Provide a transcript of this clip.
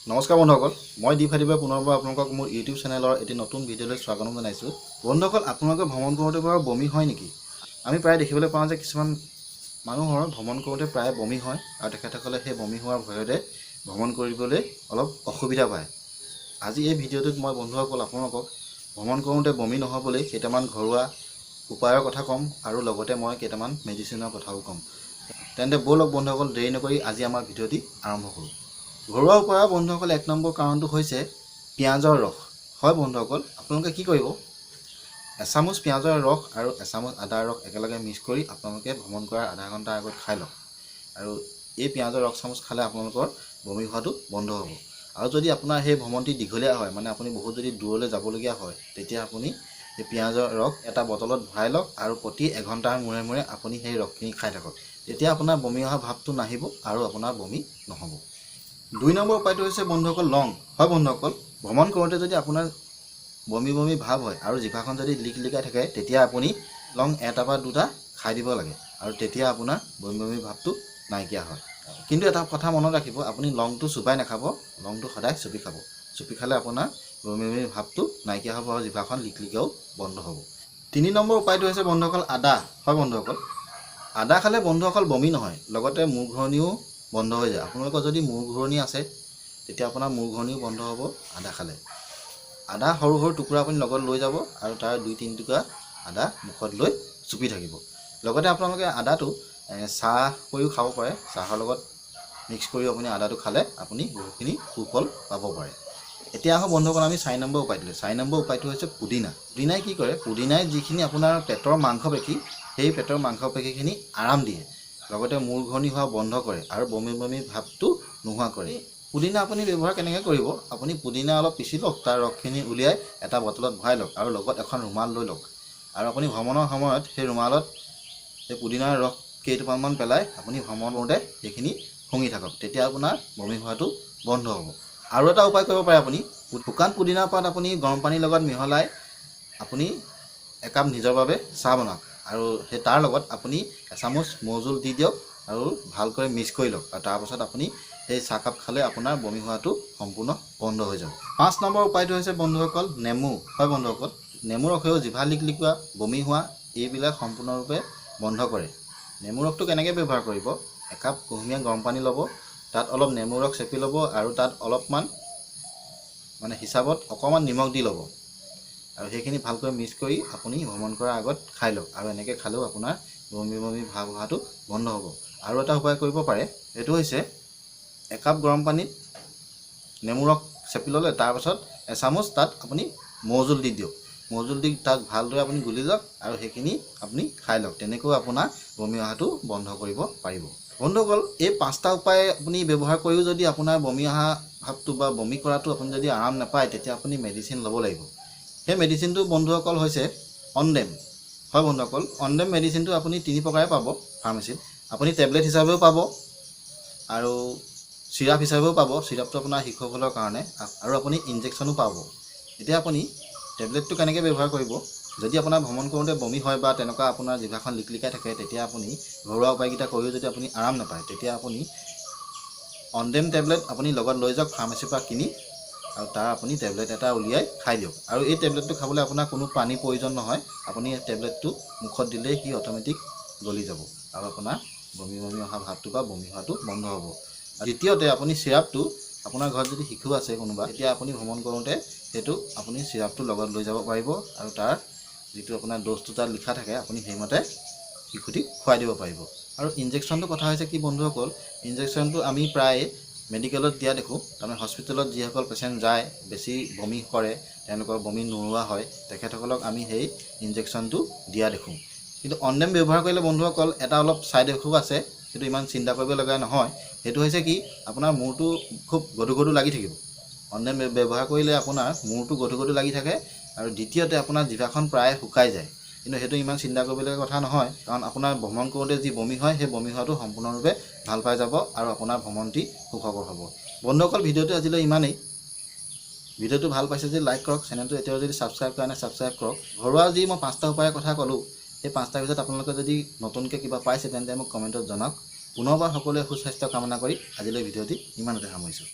নমস্কাৰ বন্ধুসকল, মই দীপহাদীপে পুনৰবাৰ আপোনালোকক মোৰ ইউটিউব চেনেলৰ এটি নতুন ভিডিঅ'লৈ স্বাগতম জনাইছোঁ। বন্ধুসকল, আপোনালোকে ভ্ৰমণ কৰোঁতে বাৰু বমি হয় নেকি? আমি প্ৰায় দেখিবলৈ পাওঁ যে কিছুমান মানুহৰ ভ্ৰমণ কৰোঁতে প্ৰায় বমি হয় আৰু তেখেতসকলে সেই বমি হোৱাৰ ভয়তে ভ্ৰমণ কৰিবলৈ অলপ অসুবিধা পায়। আজি এই ভিডিঅ'টোত মই বন্ধুসকল আপোনালোকক ভ্ৰমণ কৰোঁতে বমি নহ'বলৈ কেইটামান ঘৰুৱা উপায়ৰ কথা ক'ম আৰু লগতে মই কেইটামান মেডিচিনৰ কথাও ক'ম। তেন্তে ব'লক বন্ধুসকল, দেৰি নকৰি আজি আমাৰ ভিডিঅ'টি আৰম্ভ কৰোঁ। ঘৰুৱা উপায়ৰ বন্ধুসকল 1 নম্বৰ কাৰণটো হৈছে পিঁয়াজৰ ৰস। হয় বন্ধুসকল, আপোনালোকে কি কৰিব, এচামুচ পিঁয়াজৰ ৰস আৰু এচামুচ আদাৰ ৰস একেলগে মিক্স কৰি আপোনালোকে ভ্ৰমণ কৰাৰ আধা ঘণ্টাৰ আগত খাই লওক। আৰু এই পিঁয়াজৰ ৰস চামুচ খালে আপোনালোকৰ বমি হোৱাটো বন্ধ হ'ব। আৰু যদি আপোনাৰ সেই ভ্ৰমণটি দীঘলীয়া হয়, মানে আপুনি বহুত যদি দূৰলৈ যাবলগীয়া হয়, তেতিয়া আপুনি এই পিঁয়াজৰ ৰস এটা বটলত ভৰাই লওক আৰু প্ৰতি এঘণ্টাৰ মূৰে মূৰে আপুনি সেই ৰসখিনি খাই থাকক। তেতিয়া আপোনাৰ বমি অহা ভাৱটো নাহিব আৰু আপোনাৰ বমি নহ'ব। 2 নম্বৰ উপায়টো হৈছে বন্ধুসকল লং। হয় বন্ধুসকল, ভ্ৰমণ কৰোঁতে যদি আপোনাৰ বমি বমি ভাৱ হয় আৰু জিভাখন যদি লিকলিকাই থাকে, তেতিয়া আপুনি লং 1 বা 2টা খাই দিব লাগে আৰু তেতিয়া আপোনাৰ বমি বমি ভাৱটো নাইকিয়া হয়। কিন্তু এটা কথা মনত ৰাখিব, আপুনি লংটো চুবাই নাখাব, লংটো সদায় চুপি খাব। চুপি খালে আপোনাৰ বমি বমি ভাৱটো নাইকিয়া হ'ব আৰু জিভাখন লিকলিকাও বন্ধ হ'ব। 3 নম্বৰ উপায়টো হৈছে বন্ধুসকল আদা। হয় বন্ধুসকল, আদা খালে বন্ধুসকল বমি নহয়, লগতে মূৰ ঘূৰণিও বন্ধ হৈ যায়। আপোনালোকৰ যদি মূৰ ঘূৰণি আছে, তেতিয়া আপোনাৰ মূৰ ঘূৰণিও বন্ধ হ'ব আদা খালে। আদা সৰু সৰু টুকুৰা আপুনি লগত লৈ যাব আৰু তাৰ 2-3 টুকুৰা আদা মুখত লৈ চুপি থাকিব। লগতে আপোনালোকে আদাটো চাহ কৰিও খাব পাৰে। চাহৰ লগত মিক্স কৰি আপুনি আদাটো খালে আপুনি বহুখিনি সুফল পাব পাৰে। এতিয়া আহোঁ বন্ধুসকল আমি 4 নম্বৰ উপায়টোলৈ। 4 নম্বৰ উপায়টো হৈছে পুদিনা। পুদিনাই কি কৰে, পুদিনাই যিখিনি আপোনাৰ পেটৰ মাংসপেশী, সেই পেটৰ মাংসপেশীখিনি আৰাম দিয়ে, লগতে মূৰ ঘূৰণি হোৱা বন্ধ কৰে আৰু বমি বমি ভাৱটো নোহোৱা কৰে। পুদিনা আপুনি ব্যৱহাৰ কেনেকৈ কৰিব, আপুনি পুদিনা অলপ পিচি লওক, তাৰ ৰসখিনি উলিয়াই এটা বটলত ভৰাই লওক আৰু লগত এখন ৰুমাল লৈ লওক। আৰু আপুনি ভ্ৰমণৰ সময়ত সেই ৰুমালত সেই পুদিনাৰ ৰস কেইটোপালমান পেলাই আপুনি ভ্ৰমণ কৰোঁতে সেইখিনি শুঙি থাকক, তেতিয়া আপোনাৰ বমি হোৱাটো বন্ধ হ'ব। আৰু এটা উপায় কৰিব পাৰে, আপুনি শুকান পুদিনাৰ পাত আপুনি গৰম পানীৰ লগত মিহলাই আপুনি একাপ নিজৰ বাবে চাহ বনাওক আৰু সেই তাৰ লগত আপুনি এচামুচ মৌজোল দি দিয়ক আৰু ভালকৈ মিক্স কৰি লওক। আৰু তাৰপাছত আপুনি সেই চাহকাপ খালে আপোনাৰ বমি হোৱাটো সম্পূৰ্ণ বন্ধ হৈ যাব। 5 নম্বৰ উপায়টো হৈছে বন্ধুসকল নেমু। হয় বন্ধুসকল, নেমু ৰসেও জিভা লিকলিকোৱা, বমি হোৱা এইবিলাক সম্পূৰ্ণৰূপে বন্ধ কৰে। নেমু ৰসটো কেনেকৈ ব্যৱহাৰ কৰিব, একাপ কুহুমীয়া গৰম পানী ল'ব, তাত অলপ নেমু ৰস চেপি ল'ব আৰু তাত অলপমান হিচাপত অকণমান নিমখ দি ল'ব আৰু সেইখিনি ভালকৈ মিক্স কৰি আপুনি ভ্ৰমণ কৰাৰ আগত খাই লওক। আৰু এনেকৈ খালেও আপোনাৰ বমি বমি ভাৱ হোৱাটো বন্ধ হ'ব। আৰু এটা উপায় কৰিব পাৰে, এইটো হৈছে একাপ গৰম পানীত নেমু ৰস চেপি ল'লে, তাৰপাছত এচামুচ তাত আপুনি মৌজোল দি দিয়ক। মৌজোল দি তাক ভালদৰে আপুনি গুলি লওক আৰু সেইখিনি আপুনি খাই লওক। তেনেকৈও আপোনাৰ বমি অহাটো বন্ধ কৰিব পাৰিব। বন্ধুসকল, এই 5টা উপায় আপুনি ব্যৱহাৰ কৰিও যদি আপোনাৰ বমি অহা ভাৱটো বা বমি কৰাটো আপুনি যদি আৰাম নাপায়, তেতিয়া আপুনি মেডিচিন ল'ব লাগিব। সেই মেডিচিনটো বন্ধুসকল হৈছে অনডেম। হয় বন্ধুসকল, অনডেম মেডিচিনটো আপুনি 3 প্ৰকাৰে পাব ফাৰ্মাচীত। আপুনি টেবলেট হিচাপেও পাব আৰু চিৰাপ হিচাপেও পাব। চিৰাপটো আপোনাৰ শিশুসকলৰ কাৰণে, আৰু আপুনি ইনজেকশ্যনো পাব। এতিয়া আপুনি টেবলেটটো কেনেকৈ ব্যৱহাৰ কৰিব, যদি আপোনাৰ ভ্ৰমণ কৰোঁতে বমি হয় বা তেনেকুৱা আপোনাৰ জিভাখন লিকলিকাই থাকে, তেতিয়া আপুনি ঘৰুৱা উপায়কেইটা কৰিও যদি আপুনি আৰাম নাপায়, তেতিয়া আপুনি অনডেম টেবলেট আপুনি লগত লৈ যাওক ফাৰ্মাচীৰ পৰা কিনি, আৰু তাৰ আপুনি টেবলেট এটা উলিয়াই খাই দিয়ক। আৰু এই টেবলেটটো খাবলৈ আপোনাৰ কোনো পানীৰ প্ৰয়োজন নহয়, আপুনি এই টেবলেটটো মুখত দিলেই সি অট'মেটিক গলি যাব আৰু আপোনাৰ বমি বমি অহা ভাৱটো বা বমি হোৱাটো বন্ধ হ'ব। দ্বিতীয়তে আপুনি চিৰাপটো, আপোনাৰ ঘৰত যদি শিশু আছে কোনোবা, তেতিয়া আপুনি ভ্ৰমণ কৰোঁতে সেইটো আপুনি চিৰাপটো লগত লৈ যাব পাৰিব আৰু তাৰ যিটো আপোনাৰ ড'জটো তাত লিখা থাকে, আপুনি সেইমতে শিশুটিক খুৱাই দিব পাৰিব। আৰু ইনজেকশ্যনটো কথা হৈছে কি বন্ধুসকল, ইনজেকশ্যনটো আমি প্ৰায় মেডিকেলত দিয়া দেখোঁ। তাৰমানে হস্পিটেলত যিসকল পেচেণ্ট যায়, বেছি বমি কৰে, তেওঁলোকৰ বমি নোহোৱা হয়, তেখেতসকলক আমি সেই ইনজেকশ্যনটো দিয়া দেখোঁ। কিন্তু অনডেম ব্যৱহাৰ কৰিলে বন্ধুসকল এটা অলপ ছাইড এফেক্টো আছে, সেইটো ইমান চিন্তা কৰিবলগীয়া নহয়। সেইটো হৈছে কি, আপোনাৰ মূৰটো খুব গধু গধু লাগি থাকিব। অনডেম ব্যৱহাৰ কৰিলে আপোনাৰ মূৰটো গধু গধু লাগি থাকে আৰু দ্বিতীয়তে আপোনাৰ জিভাখন প্ৰায় শুকাই যায়। কিন্তু সেইটো ইমান চিন্তা কৰিবলগীয়া কথা নহয়, কাৰণ আপোনাৰ ভ্ৰমণ কৰোঁতে যি বমি হয়, সেই বমি হোৱাটো সম্পূৰ্ণৰূপে ভাল পাই যাব আৰু আপোনাৰ ভ্ৰমণটি সুখকৰ হ'ব। বন্ধুসকল, ভিডিঅ'টো আজিলৈ ইমানেই। ভিডিঅ'টো ভাল পাইছে যদি লাইক কৰক, চেনেলটো এতিয়াও যদি ছাবস্ক্ৰাইব কৰা নাই ছাবস্ক্ৰাইব কৰক। ঘৰুৱা যি মই 5টা উপায়ৰ কথা ক'লোঁ, সেই 5টাৰ ভিতৰত আপোনালোকে যদি নতুনকৈ কিবা পাইছে তেন্তে মোক কমেণ্টত জনাওক। পুনৰবাৰ সকলোৱে সুস্বাস্থ্য কামনা কৰি আজিলৈ ভিডিঅ'টি ইমানতে সামৰিছোঁ।